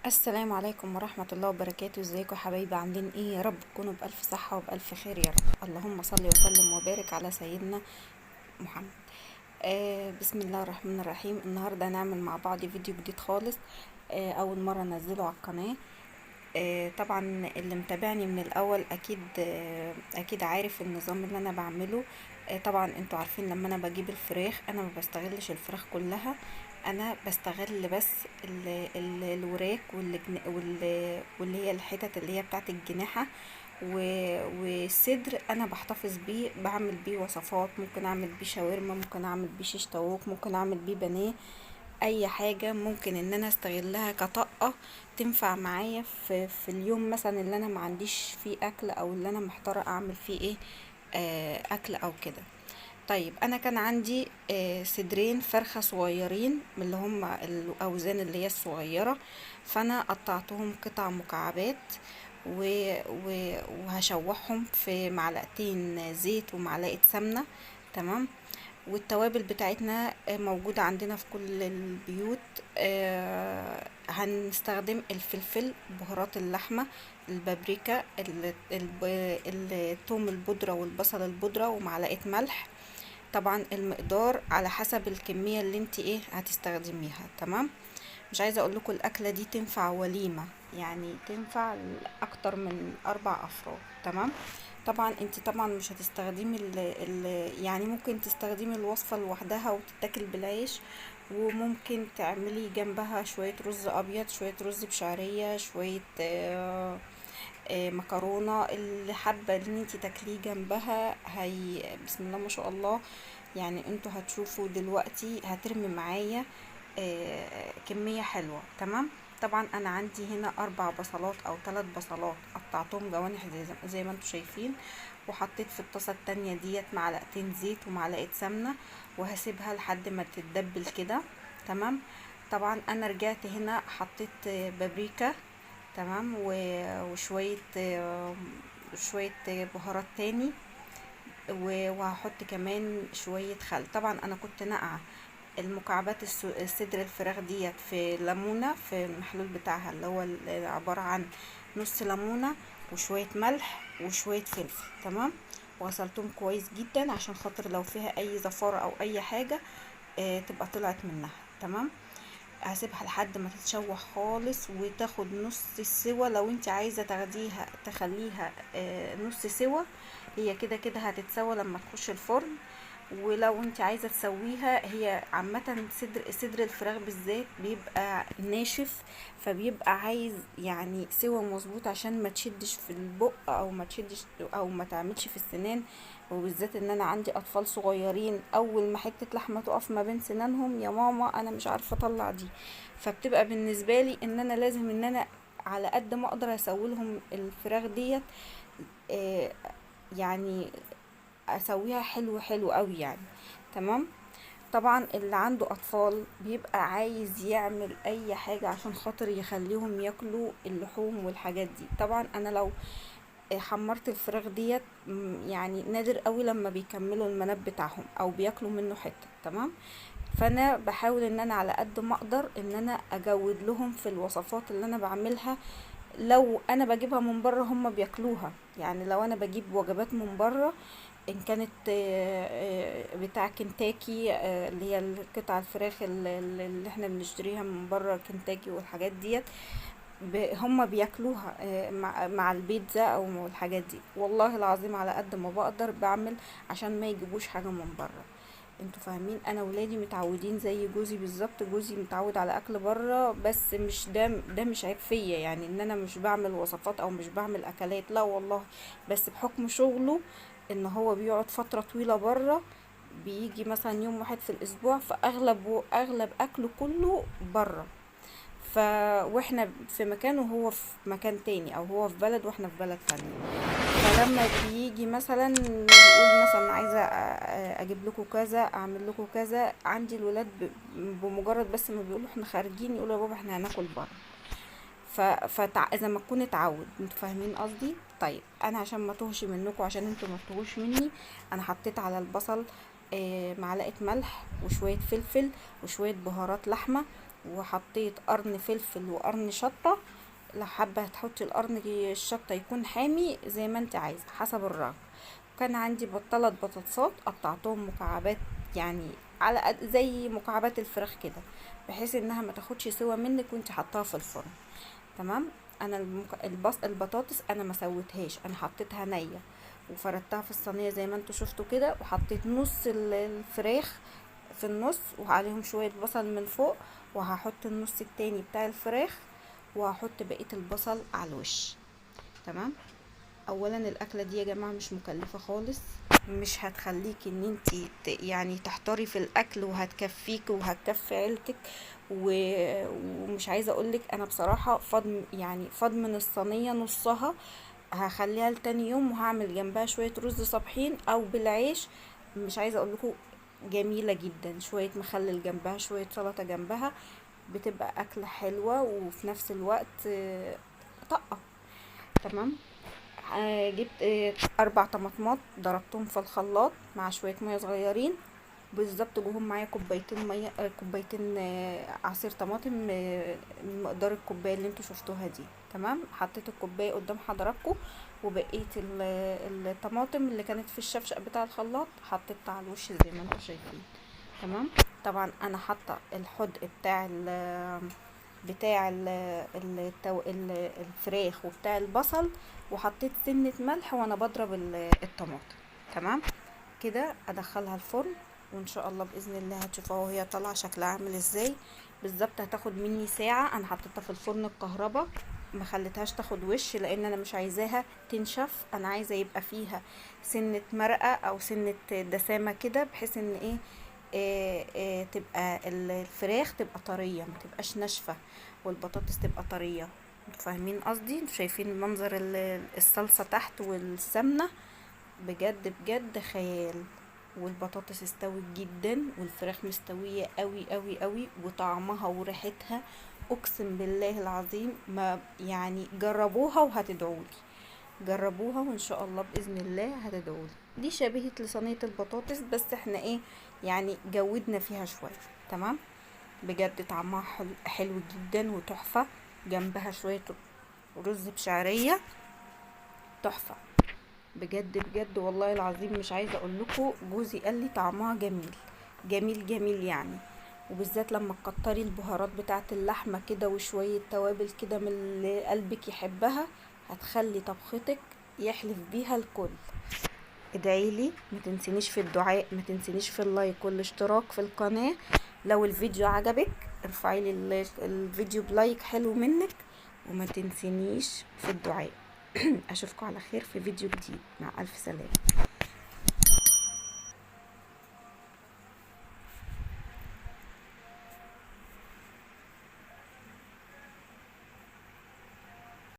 السلام عليكم ورحمة الله وبركاته. ازيكم يا حبايبي؟ عاملين ايه؟ يا رب تكونوا بألف صحة وبألف خير يا رب. اللهم صل وسلم وبارك على سيدنا محمد. بسم الله الرحمن الرحيم. النهاردة هنعمل مع بعض فيديو جديد خالص. أول مرة انزله على القناة. طبعا اللي متابعني من الأول أكيد عارف النظام اللي أنا بعمله. طبعا انتوا عارفين لما أنا بجيب الفراخ أنا ما بستغلش الفراخ كلها، انا بستغل بس الوراك واللي هي الحتت اللي هي بتاعت الجناحة والصدر. انا بحتفظ بيه، بعمل بيه وصفات، ممكن اعمل بيه شاورما، ممكن اعمل بيه شيش طاووق، ممكن اعمل بيه بانيه. اي حاجة ممكن ان انا استغلها كطاقة تنفع معايا في اليوم مثلا اللي انا ما عنديش فيه اكل او اللي انا محتارة اعمل فيه ايه، اكل او كده. طيب انا كان عندي صدرين فرخة صغيرين من اللي هم الاوزان اللي هي الصغيرة، فانا قطعتهم قطع مكعبات وهشوحهم في معلقتين زيت ومعلقة سمنة. تمام. والتوابل بتاعتنا موجودة عندنا في كل البيوت. هنستخدم الفلفل، بهارات اللحمة، البابريكا، الثوم البودرة والبصل البودرة، ومعلقة ملح. طبعا المقدار على حسب الكمية اللي انت هتستخدميها. تمام. مش عايزة اقول لكم الاكلة دي تنفع وليمة، يعني تنفع اكتر من 4 افراد. تمام. طبعا انت طبعا مش هتستخدمي يعني ممكن تستخدمي الوصفة لوحدها وتتاكل بالعيش، وممكن تعملي جنبها شوية رز ابيض، شوية رز بشعرية، شوية مكرونة. اللي حابة ان انتي تاكليه جنبها هي بسم الله ما شاء الله. يعني انتوا هتشوفوا دلوقتي هترمي معايا كمية حلوة. تمام. طبعا انا عندي هنا 4 بصلات او 3 بصلات قطعتهم جوانح زي ما انتوا شايفين، وحطيت في الطاسة التانية ديت معلقتين زيت ومعلقة سمنة، وهسيبها لحد ما تتدبل كده. تمام. طبعا انا رجعت هنا حطيت بابريكا. تمام. وشوية شوية بهارات تاني، وهحط كمان شوية خل. طبعا انا كنت ناقعة المكعبات الصدر الفراخ ديت في ليمونة في المحلول بتاعها اللي هو عبارة عن نص ليمونة وشوية ملح وشوية فلفل. تمام. وغسلتهم كويس جدا عشان خاطر لو فيها اي زفارة او اي حاجة تبقى طلعت منها. تمام. هسيبها لحد ما تتشوح خالص وتاخد نص السوا. لو انت عايزة تاخديها تخليها نص سوا، هي كده كده هتتسوى لما تخش الفرن. ولو انت عايزة تسويها، هي عامة صدر الفراخ بالذات بيبقى ناشف، فبيبقى عايز يعني سوا مظبوط عشان ما تشدش في البق او ما تشدش او ما تعملش في السنان. وبالذات ان انا عندي اطفال صغيرين، اول ما حتة لحمة تقف ما بين سنانهم يا ماما انا مش عارفة اطلع دي. فبتبقى بالنسبة لي ان انا لازم ان انا على قد ما اقدر اسوي الفراخ ديت، آه، يعني اسويها حلو حلو قوي يعني. تمام. طبعا اللي عنده اطفال بيبقى عايز يعمل اي حاجة عشان خاطر يخليهم ياكلوا اللحوم والحاجات دي. طبعا انا لو حمرت الفراخ ديت يعني نادر قوي لما بيكملوا المناب بتاعهم او بياكلوا منه حتة. تمام. فانا بحاول ان انا على قد ما اقدر ان انا اجود لهم في الوصفات اللي انا بعملها. لو انا بجيبها من بره هم بياكلوها، يعني لو انا بجيب وجبات من بره ان كانت بتاع كنتاكي، اللي هي قطع الفراخ اللي احنا بنشتريها من بره كنتاكي والحاجات ديت، هم بياكلوها مع البيتزا او الحاجات دي. والله العظيم على قد ما بقدر بعمل عشان ما يجيبوش حاجة من بره. انتوا فاهمين؟ انا ولادي متعودين زي جوزي بالظبط. جوزي متعود على اكل بره، بس مش ده مش عيب فيا، يعني ان انا مش بعمل وصفات او مش بعمل اكلات، لا والله. بس بحكم شغله ان هو بيقعد فترة طويلة بره، بيجي مثلا يوم واحد في الاسبوع، فاغلب اكله كله بره. ف واحنا في مكان وهو في مكان تاني، او هو في بلد واحنا في بلد تانية. فلما بيجي مثلا يقول مثلا عايزه اجيب لكم كذا، اعمل لكم كذا، عندي الولاد بمجرد بس ما بيقولوا احنا خارجين يقولوا يا بابا احنا هناكل بره. اذا ما تكون اتعود. انتوا فاهمين قصدي؟ طيب انا عشان ما توهش منكم، عشان انتوا ما تتوهوش مني، انا حطيت على البصل معلقه ملح وشويه فلفل وشويه بهارات لحمه. وحطيت قرن فلفل وقرن شطة. لو حابة هتحطي القرن الشطة يكون حامي زي ما انت عايزة حسب الرغبة. كان عندي 3 بطاطسات قطعتهم مكعبات، يعني على زي مكعبات الفراخ كده، بحيث انها ما تاخدش سوا منك وانت حطاها في الفرن. تمام. انا البطاطس انا ما سويتهاش، انا حطيتها نية وفردتها في الصينية زي ما انتوا شفتوا كده، وحطيت نص الفراخ في النص وعليهم شوية بصل من فوق، وهحط النص التاني بتاع الفراخ، وهحط بقية البصل على الوش. تمام. اولا الاكله دي يا جماعه مش مكلفه خالص، مش هتخليكي ان انتي يعني تحتاري في الاكل، وهتكفيك وهتكفي عيلتك. ومش عايزه اقولك انا بصراحه فاض من الصينيه نصها، هخليها لتاني يوم، وهعمل جنبها شويه رز صبحين او بالعيش. مش عايزه اقولكوا جميله جدا، شويه مخلل جنبها، شويه سلطه جنبها، بتبقى اكله حلوه وفي نفس الوقت طاقه. تمام. جبت 4 طماطمات ضربتهم في الخلاط مع شوية مية صغيرين، بالظبط جوهم معايا كوبايتين مية، كوبايتين عصير طماطم، من مقدار الكوباية اللي انتوا شفتوها دي. تمام. حطيت الكوباية قدام حضراتكم، وبقية الطماطم اللي كانت في الشفشق بتاع الخلاط حطيتها على الوش زي ما انتوا شايفين. تمام. طبعا انا حاطه الحدق بتاع الفراخ وبتاع البصل، وحطيت سنة ملح وانا بضرب الطماطم. تمام. كده ادخلها الفرن، وان شاء الله باذن الله هتشوفوها وهي طالعه شكلها عامل ازاي. بالظبط هتاخد مني ساعه. انا حطيتها في الفرن الكهرباء، ما خليتهاش تاخد وش، لان انا مش عايزاها تنشف، انا عايزه يبقى فيها سنه مرقه او سنه دسامه كده، بحيث ان ايه تبقى الفراخ تبقى طريه، ما تبقاش ناشفه، والبطاطس تبقى طريه. انتوا فاهمين قصدي؟ انتوا شايفين منظر الصلصه تحت والسمنه؟ بجد بجد خيال. والبطاطس استوت جدا، والفراخ مستويه قوي قوي قوي، وطعمها وريحتها اقسم بالله العظيم، ما يعني جربوها وهتدعولي. جربوها وان شاء الله باذن الله هتدعولي. دي شبيهة لصينية البطاطس، بس احنا ايه يعني جودنا فيها شوية. تمام. بجد طعمها حلو جدا وتحفة. جنبها شوية رز بشعرية تحفة. بجد بجد والله العظيم مش عايزة اقول لكم، جوزي قال لي طعمها جميل جميل جميل يعني. وبالذات لما تكتري البهارات بتاعه اللحمه كده، وشويه توابل كده من اللي قلبك يحبها، هتخلي طبختك يحلف بيها الكل. ادعيلي، ما تنسينيش في الدعاء، ما تنسينيش في اللايك والاشتراك في القناه. لو الفيديو عجبك ارفعي لي الفيديو بلايك حلو منك، وما تنسينيش في الدعاء. اشوفكم على خير في فيديو جديد، مع الف سلامه.